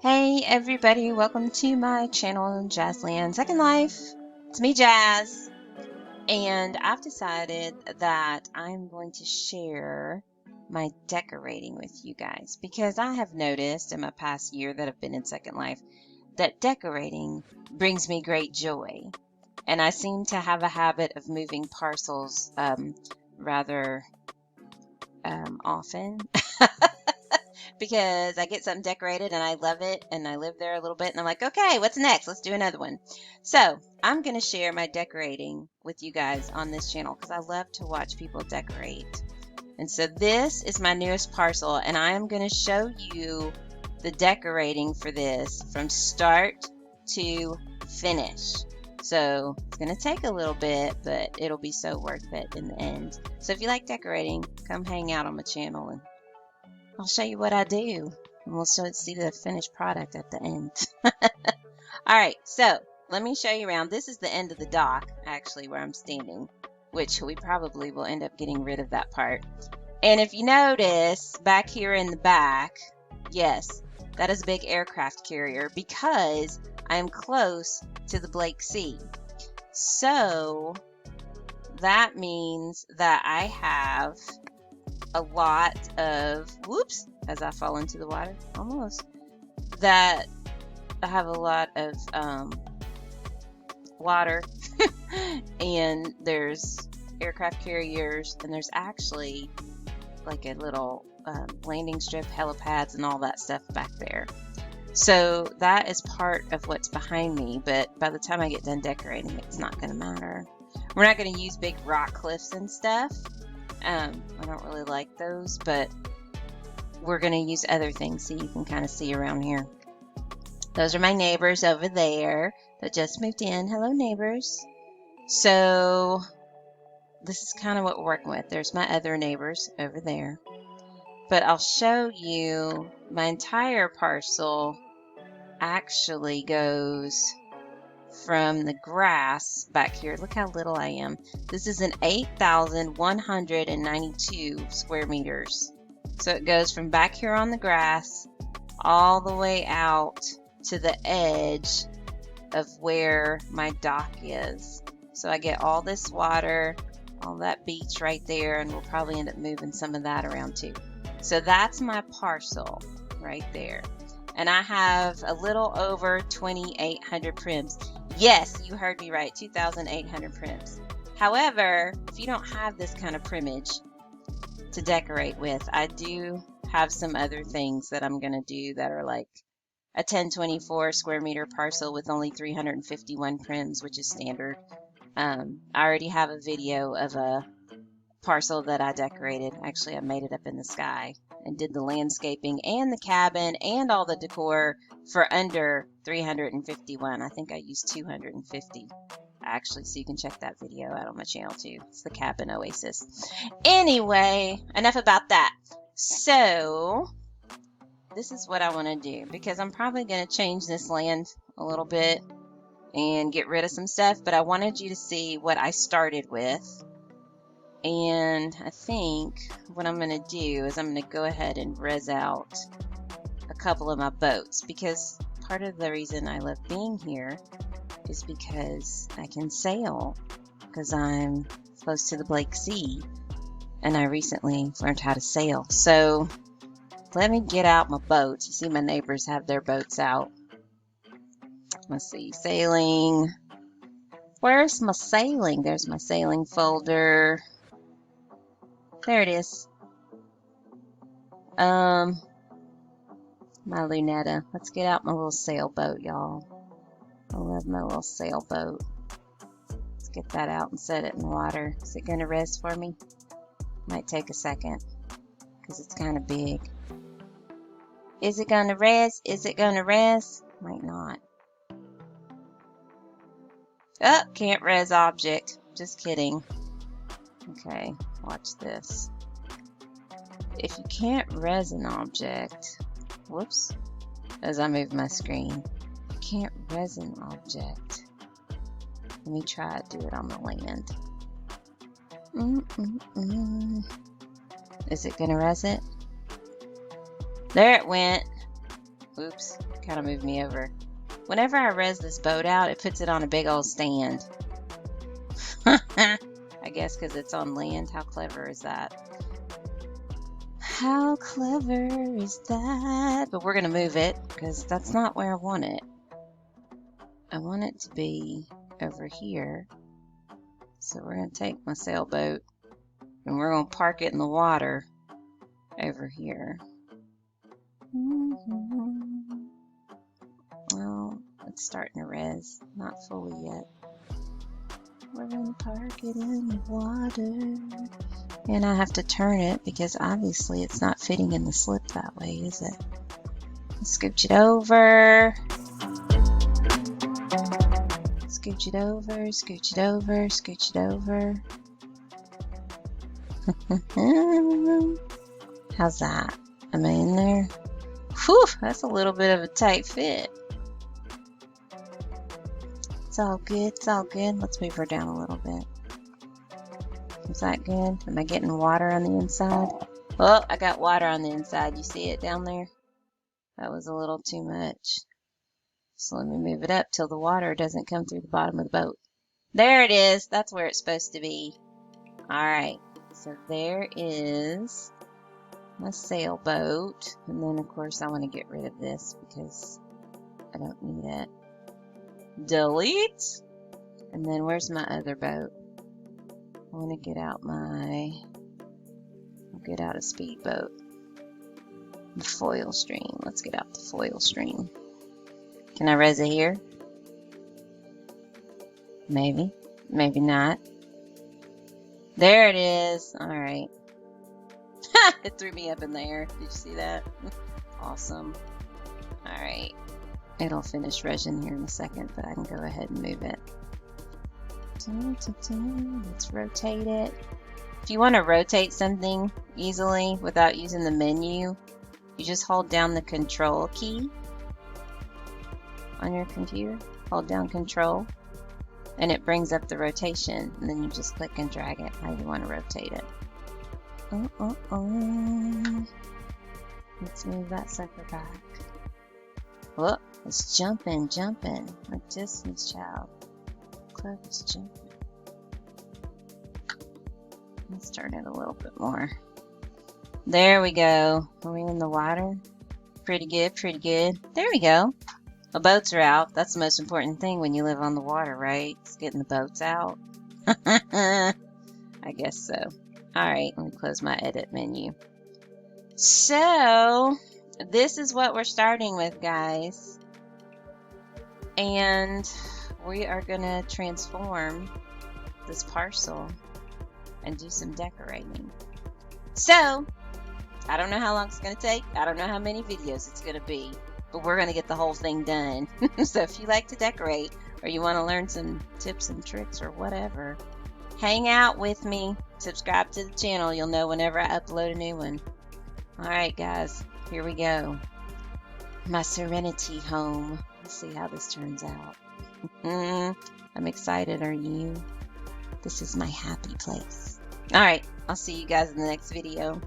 Hey everybody, welcome to my channel, Jazzland Second Life. It's me, Jazz, and I've decided that I'm going to share my decorating with you guys because I have noticed in my past year that I've been in Second Life that decorating brings me great joy. And I seem to have a habit of moving parcels rather often. Because I get something decorated and I love it and I live there a little bit and I'm like, okay, what's next? Let's do another one. So I'm going to share my decorating with you guys on this channel because I love to watch people decorate. And so this is my newest parcel and I am going to show you the decorating for this from start to finish. So it's going to take a little bit, but it'll be so worth it in the end. So if you like decorating, come hang out on my channel and I'll show you what I do, and we'll see the finished product at the end. Alright, so let me show you around. This is the end of the dock, actually, where I'm standing, which we probably will end up getting rid of that part. And if you notice, back here in the back, yes, that is a big aircraft carrier because I am close to the Blake Sea. So that means that I have a lot of, whoops, as I fall into the water, almost, that I have a lot of water and there's aircraft carriers and there's actually like a little landing strip, helipads and all that stuff back there. So that is part of what's behind me, but by the time I get done decorating, it's not going to matter. We're not going to use big rock cliffs and stuff. I don't really like those, but we're going to use other things so you can kind of see around here. Those are my neighbors over there that just moved in. Hello, neighbors. So this is kind of what we're working with. There's my other neighbors over there. But I'll show you my entire parcel actually goes from the grass back here. Look how little I am. This is an 8,192 square meters. So it goes from back here on the grass all the way out to the edge of where my dock is. So I get all this water, all that beach right there, and we'll probably end up moving some of that around too. So that's my parcel right there. And I have a little over 2,800 prims. Yes, you heard me right, 2,800 prims. However, if you don't have this kind of primage to decorate with, I do have some other things that I'm going to do that are like a 1024 square meter parcel with only 351 prims, which is standard. I already have a video of a parcel that I decorated. Actually, I made it up in the sky and did the landscaping and the cabin and all the decor for under 351. I think I used 250 actually, so you can check that video out on my channel too. It's the cabin oasis. Anyway, enough about that. So this is what I want to do because I'm probably going to change this land a little bit and get rid of some stuff, but I wanted you to see what I started with. And I think what I'm going to do is I'm going to go ahead and res out a couple of my boats because part of the reason I love being here is because I can sail because I'm close to the Blake Sea and I recently learned how to sail. So let me get out my boats. You see my neighbors have their boats out. Let's see, sailing. Where's my sailing? There's my sailing folder. There it is. My Lunetta. Let's get out my little sailboat, y'all. I love my little sailboat. Let's get that out and set it in the water. Is it going to res for me? Might take a second because it's kind of big. Is it going to res? Is it going to res? Might not. Oh, can't res object. Just kidding. Okay, watch this. If you can't res an object, whoops, as I move my screen, you can't res an object. Let me try to do it on the land. Is it gonna res it? There it went. Oops, kind of moved me over. Whenever I res this boat out, it puts it on a big old stand. I guess because it's on land. How clever is that? How clever is that? But we're going to move it because that's not where I want it. I want it to be over here. So we're going to take my sailboat and we're going to park it in the water over here. Well, it's starting to res. Not fully yet. We're going to park it in the water. And I have to turn it because obviously it's not fitting in the slip that way, is it? Scooch it over. Scooch it over, scooch it over, scooch it over. How's that? Am I in there? Whew, that's a little bit of a tight fit. It's all good, it's all good. Let's move her down a little bit. Is that good? Am I getting water on the inside? Oh, I got water on the inside. You see it down there? That was a little too much. So let me move it up till the water doesn't come through the bottom of the boat. There it is. That's where it's supposed to be. Alright, so there is my sailboat. And then, of course, I want to get rid of this because I don't need it. Delete. And then where's my other boat? I want to get out I'll get out a speedboat. The foil stream. Let's get out the foil stream. Can I res it here? Maybe. Maybe not. There it is. Alright. It threw me up in the air. Did you see that? Awesome. Alright. It'll finish resing here in a second, but I can go ahead and move it. Let's rotate it. If you want to rotate something easily without using the menu, you just hold down the control key on your computer. Hold down control and it brings up the rotation, and then you just click and drag it how you want to rotate it. Let's move that sucker back. Whoop, it's jumping. My distance child. Club is jumping. Let's turn it a little bit more. There we go. Are we in the water? Pretty good, pretty good. There we go. The boats are out. That's the most important thing when you live on the water, right? It's getting the boats out. I guess so. Alright, let me close my edit menu. So, this is what we're starting with, guys. And we are going to transform this parcel and do some decorating. So, I don't know how long it's going to take. I don't know how many videos it's going to be. But we're going to get the whole thing done. So if you like to decorate or you want to learn some tips and tricks or whatever, hang out with me. Subscribe to the channel. You'll know whenever I upload a new one. Alright guys, here we go. My Serenity home. Let's see how this turns out. I'm excited, are you? This is my happy place. Alright, I'll see you guys in the next video.